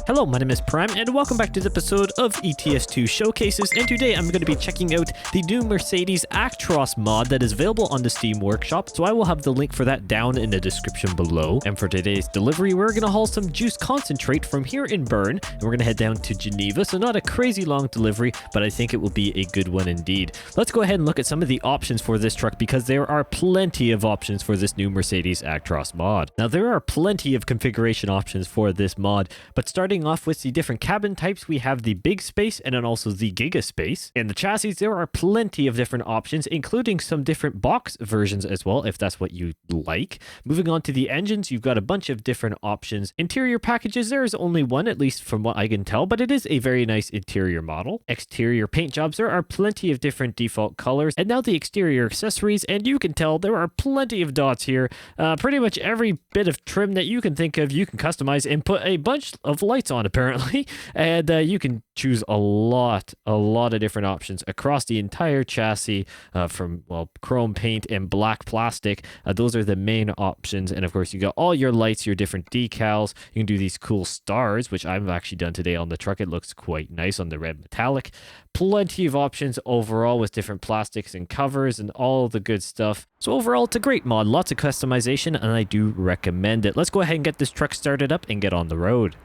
Hello, my name is Prime, and welcome back to this episode of ETS2 Showcases, and today I'm going to be checking out the new Mercedes Actros mod that is available on the Steam Workshop, so I will have the link for that down in the description below. And for today's delivery, we're going to haul some juice concentrate from here in Bern, and we're going to head down to Geneva, so not a crazy long delivery, but I think it will be a good one indeed. Let's go ahead and look at some of the options for this truck, because there are plenty of options for this new Mercedes Actros mod. Now, there are plenty of configuration options for this mod, but starting off with the different cabin types, we have the big space and then also the giga space. In the chassis, there are plenty of different options, including some different box versions as well, if that's what you like. Moving on to the engines, you've got a bunch of different options. Interior packages, there is only one, at least from what I can tell, but it is a very nice interior model. Exterior paint jobs, there are plenty of different default colors, and now the exterior accessories, and you can tell there are plenty of dots here. Pretty much every bit of trim that you can think of, you can customize and put a bunch of lights on, apparently, and you can choose a lot of different options across the entire chassis, from, well, chrome paint and black plastic. Those are the main options, and of course you got all your lights, your different decals. You can do these cool stars, which I've actually done today on the truck. It looks quite nice on the red metallic. Plenty of options overall with different plastics and covers and all the good stuff. So overall, it's a great mod, lots of customization, and I do recommend it. Let's go ahead and get this truck started up and get on the road.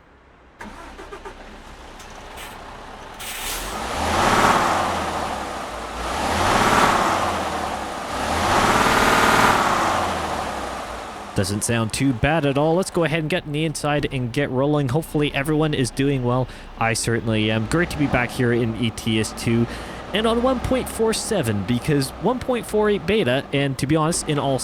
Doesn't sound too bad at all. Let's go ahead and get in the inside and get rolling. Hopefully everyone is doing well. I certainly am. Great to be back here in ETS2 and on 1.47, because 1.48 beta, and to be honest, in all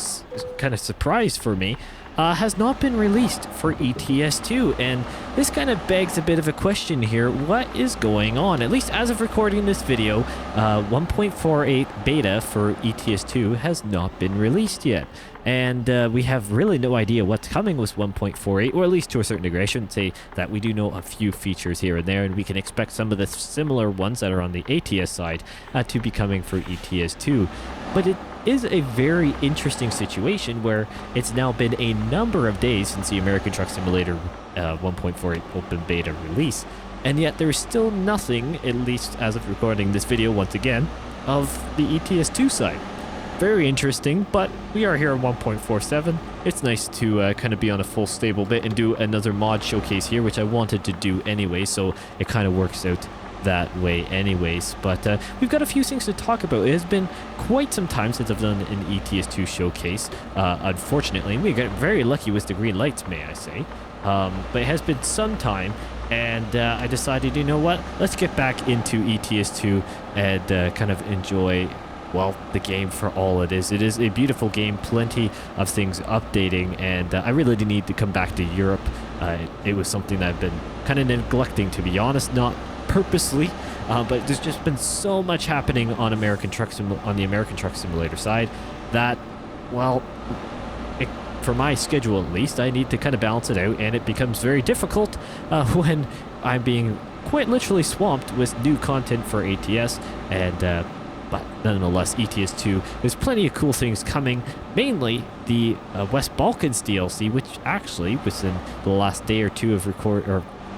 kind of surprise for me, has not been released for ETS2, and this kind of begs a bit of a question here. What is going on? At least as of recording this video, 1.48 beta for ETS2 has not been released yet, and we have really no idea what's coming with 1.48, or at least to a certain degree. I shouldn't say that. We do know a few features here and there, and we can expect some of the similar ones that are on the ATS side to be coming for ETS2, but it is a very interesting situation where it's now been a number of days since the American Truck Simulator 1.48 open beta release, and yet there's still nothing, at least as of recording this video once again, of the ETS2 side. Very interesting, but we are here on 1.47. It's nice to kind of be on a full stable bit and do another mod showcase here, which I wanted to do anyway, so it kind of works out that way anyways. But we've got a few things to talk about. It has been quite some time since I've done an ETS2 showcase, unfortunately. We got very lucky with the green lights, may I say. But it has been some time, and I decided, you know what, let's get back into ETS2 and kind of enjoy, well, the game for all it is. It is a beautiful game, plenty of things updating, and I really do need to come back to Europe. It was something that I've been kind of neglecting, to be honest, not purposely, but there's just been so much happening on the American Truck Simulator side that, well, for my schedule at least, I need to kind of balance it out, and it becomes very difficult when I'm being quite literally swamped with new content for ATS, and but nonetheless, ETS2, there's plenty of cool things coming, mainly the West Balkans DLC, which actually, within the last day or two of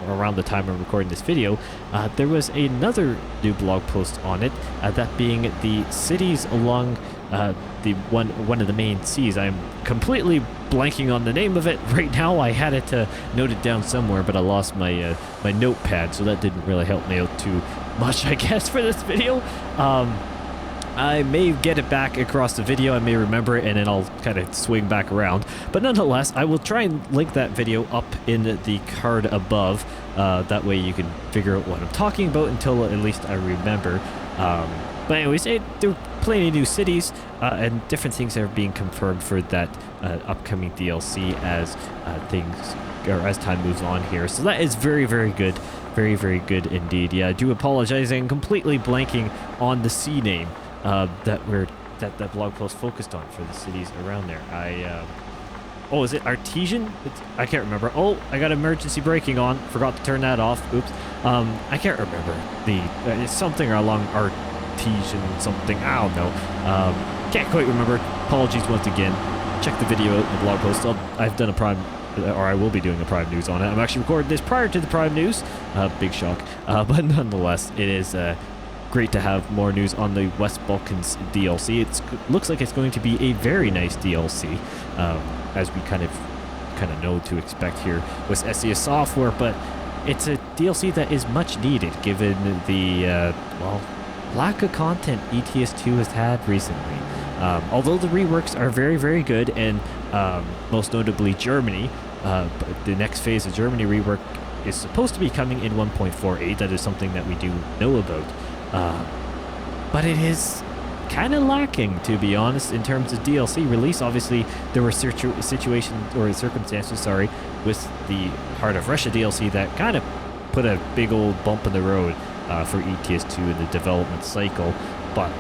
around the time I'm recording this video, there was another new blog post on it, that being the cities along the one of the main seas. I'm completely blanking on the name of it right now. I had it noted down somewhere, but I lost my my notepad, so that didn't really help me out too much, I guess, for this video. I may get it back across the video, I may remember it, and then I'll kind of swing back around. But nonetheless, I will try and link that video up in the card above. That way you can figure out what I'm talking about until at least I remember. But anyways, there are plenty of new cities and different things that are being confirmed for that upcoming DLC as as time moves on here. So that is very, very good. Very, very good indeed. Yeah, I do apologize. I'm completely blanking on the sea name that blog post focused on for the cities around there. Oh, is it Artesian? I can't remember. Oh, I got emergency braking on. Forgot to turn that off. Oops. I can't remember it's something along Artesian something. I don't know. Can't quite remember. Apologies once again. Check the video out in the blog post. I've done a or I will be doing a Prime News on it. I'm actually recording this prior to the Prime News. Big shock. But nonetheless, it is great to have more news on the West Balkans DLC. It looks like it's going to be a very nice DLC, as we kind of know to expect here with SES software, but it's a DLC that is much needed given the well, lack of content ETS2 has had recently. Although the reworks are very, very good, and most notably Germany, the next phase of Germany rework is supposed to be coming in 1.48. That is something that we do know about. But it is kind of lacking, to be honest, in terms of DLC release. Obviously, there were situations or circumstances, with the Heart of Russia DLC that kind of put a big old bump in the road for ETS2 in the development cycle. But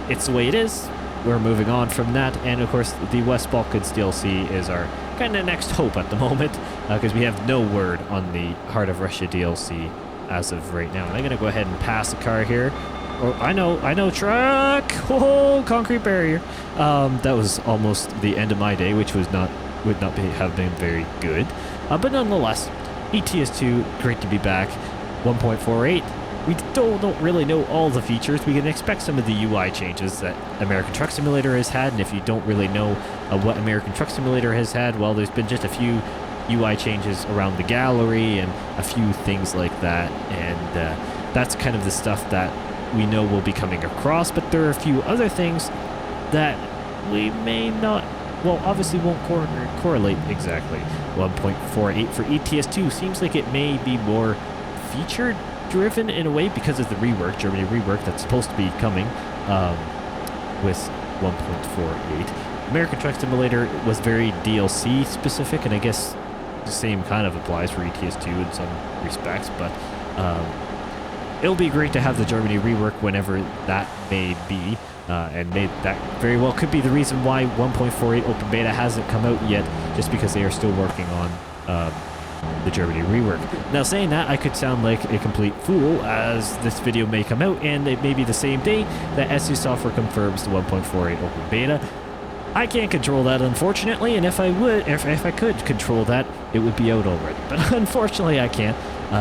it's the way it is. We're moving on from that, and of course, the West Balkans DLC is our kind of next hope at the moment, because we have no word on the Heart of Russia DLC as of right now. And I'm gonna go ahead and pass the car here. Oh, I know, truck! Oh, concrete barrier. That was almost the end of my day, which would not have been very good. But nonetheless, ETS2, great to be back. 1.48. We don't really know all the features. We can expect some of the UI changes that American Truck Simulator has had, and if you don't really know what American Truck Simulator has had, well, there's been just a few UI changes around the gallery and a few things like that, and that's kind of the stuff that we know will be coming across. But there are a few other things that we may not, well, obviously won't correlate exactly. 1.48 for ETS2 seems like it may be more feature driven in a way because of the rework, Germany rework that's supposed to be coming with 1.48. American Truck Simulator was very DLC specific, and I guess the same kind of applies for ETS2 in some respects, but it'll be great to have the Germany rework whenever that may be, and that very well could be the reason why 1.48 open beta hasn't come out yet, just because they are still working on the Germany rework. Now, saying that, I could sound like a complete fool, as this video may come out and it may be the same day that SC Software confirms the 1.48 open beta. I can't control that, unfortunately, and if I could control that, it would be out already. But unfortunately, I can't.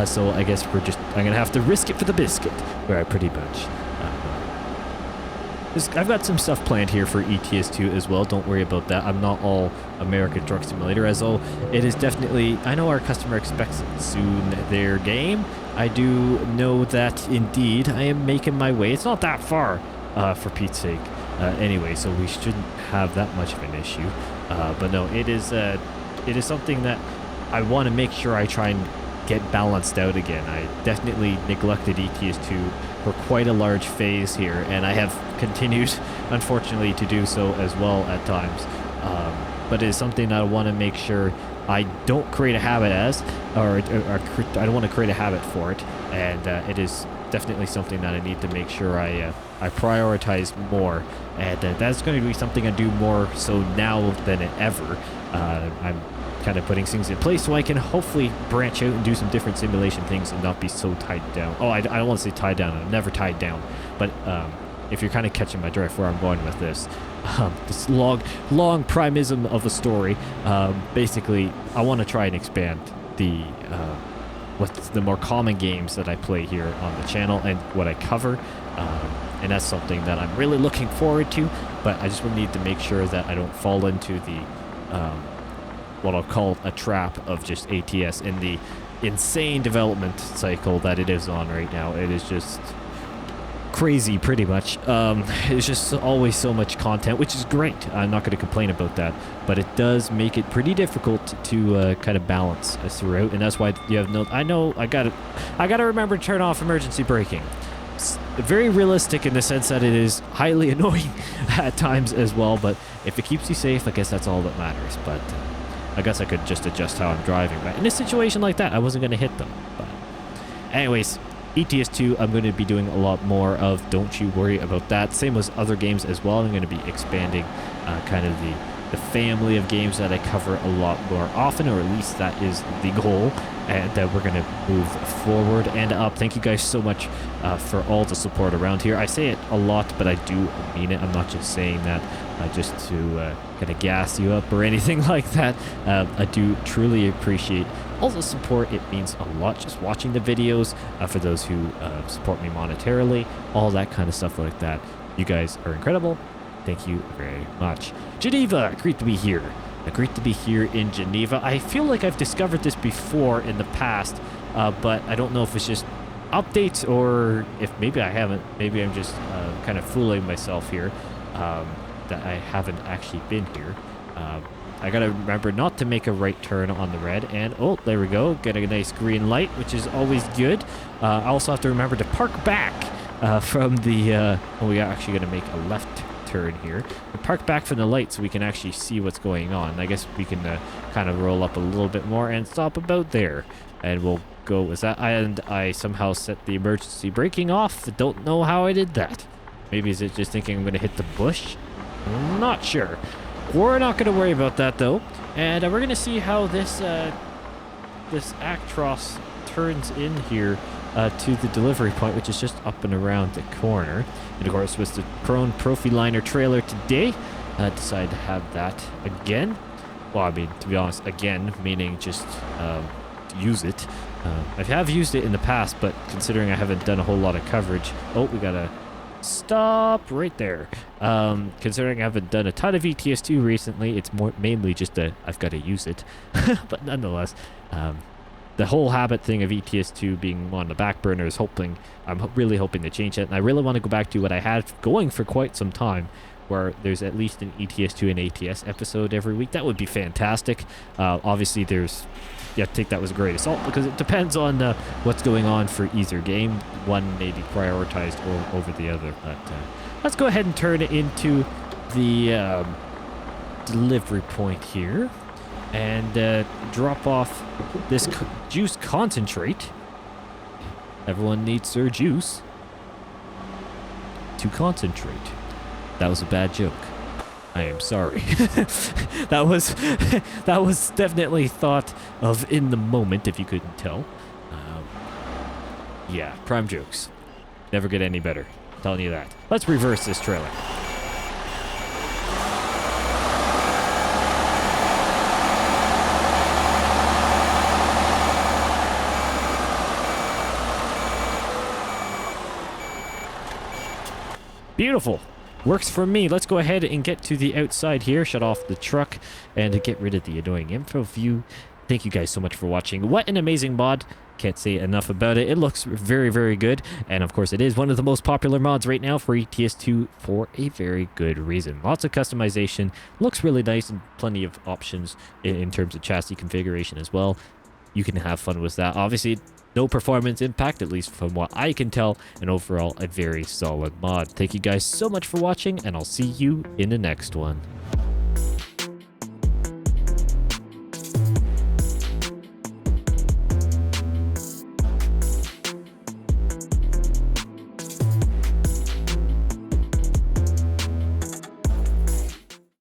So I guess I'm gonna have to risk it for the biscuit, right? Pretty much. I've got some stuff planned here for ETS2 as well. Don't worry about that. I'm not all American Truck Simulator, as though it is definitely, I know our customer expects soon their game. I do know that indeed I am making my way. It's not that far, for Pete's sake. Anyway, so we shouldn't have that much of an issue. But no, it is something that I want to make sure I try and get balanced out again. I definitely neglected ETS2 for quite a large phase here, and I have continued, unfortunately, to do so as well at times. But it is something that I want to make sure I don't create a habit or I don't want to create a habit for it, and it is definitely something that I need to make sure I prioritize more, and that's going to be something I do more so now than ever. I'm kind of putting things in place so I can hopefully branch out and do some different simulation things and not be so tied down. Oh, I don't want to say tied down. I'm never tied down. But if you're kind of catching my drift where I'm going with this long primism of a story, basically I want to try and expand what's the more common games that I play here on the channel and what I cover. And that's something that I'm really looking forward to, but I just need to make sure that I don't fall into the what I'll call a trap of just ATS in the insane development cycle that it is on right now. It is just crazy, pretty much. It's just always so much content, which is great. I'm not going to complain about that, but it does make it pretty difficult to kind of balance throughout, and that's why you have no. I know I gotta remember to turn off emergency braking. It's very realistic in the sense that it is highly annoying at times as well, but if it keeps you safe, I guess that's all that matters. But I guess I could just adjust how I'm driving. But in a situation like that, I wasn't going to hit them. But anyways, ETS2, I'm going to be doing a lot more of. Don't you worry about that. Same with other games as well. I'm going to be expanding kind of the the family of games that I cover a lot more often, or at least that is the goal, and that we're going to move forward and up. Thank you guys so much for all the support around here. I say it a lot, but I do mean it. I'm not just saying that just to kind of gas you up or anything like that. I do truly appreciate all the support. It means a lot just watching the videos, for those who support me monetarily, all that kind of stuff like that. You guys are incredible. Thank you very much. Geneva, great to be here. Great to be here in Geneva. I feel like I've discovered this before in the past, but I don't know if it's just updates or if maybe I haven't. Maybe I'm just kind of fooling myself here, that I haven't actually been here. I gotta remember not to make a right turn on the red, and oh, there we go. Get a nice green light, which is always good. I also have to remember to park back from the... we are actually gonna make a left turn here. Park back from the light so we can actually see what's going on. I guess we can kind of roll up a little bit more and stop about there, and we'll go with that. And I somehow set the emergency braking off. Don't know how I did that. Maybe is it just thinking I'm gonna hit the bush? I'm not sure. We're not gonna worry about that though, and we're gonna see how this this Actros turns in here to the delivery point, which is just up and around the corner. And of course, with the Prone Profiliner trailer today, decided to have that again. Well, I mean, to be honest, again, meaning just use it. I have used it in the past, but considering I haven't done a whole lot of coverage... Oh, we gotta stop right there. Considering I haven't done a ton of ETS2 recently, it's mainly just I've got to use it. But nonetheless, the whole habit thing of ETS2 being on the back burner is I'm really hoping to change it. And I really want to go back to what I had going for quite some time, where there's at least an ETS2 and ATS episode every week. That would be fantastic. Obviously, you have to take that with a grain of salt because it depends on what's going on for either game. One may be prioritized over the other. But let's go ahead and turn it into the delivery point here and drop off this juice concentrate. Everyone needs their juice to concentrate. That was a bad joke. I am sorry. that was definitely thought of in the moment, if you couldn't tell. Yeah, prime jokes. Never get any better. I'm telling you that. Let's reverse this trailer. Beautiful. Works for me. Let's go ahead and get to the outside here, shut off the truck, and get rid of the annoying info view. Thank you guys so much for watching. What an amazing mod. Can't say enough about it. It looks very, very good. And of course, it is one of the most popular mods right now for ETS2 for a very good reason. Lots of customization. Looks really nice and plenty of options in terms of chassis configuration as well. You can have fun with that. Obviously, no performance impact, at least from what I can tell, and overall a very solid mod. Thank you guys so much for watching, and I'll see you in the next one.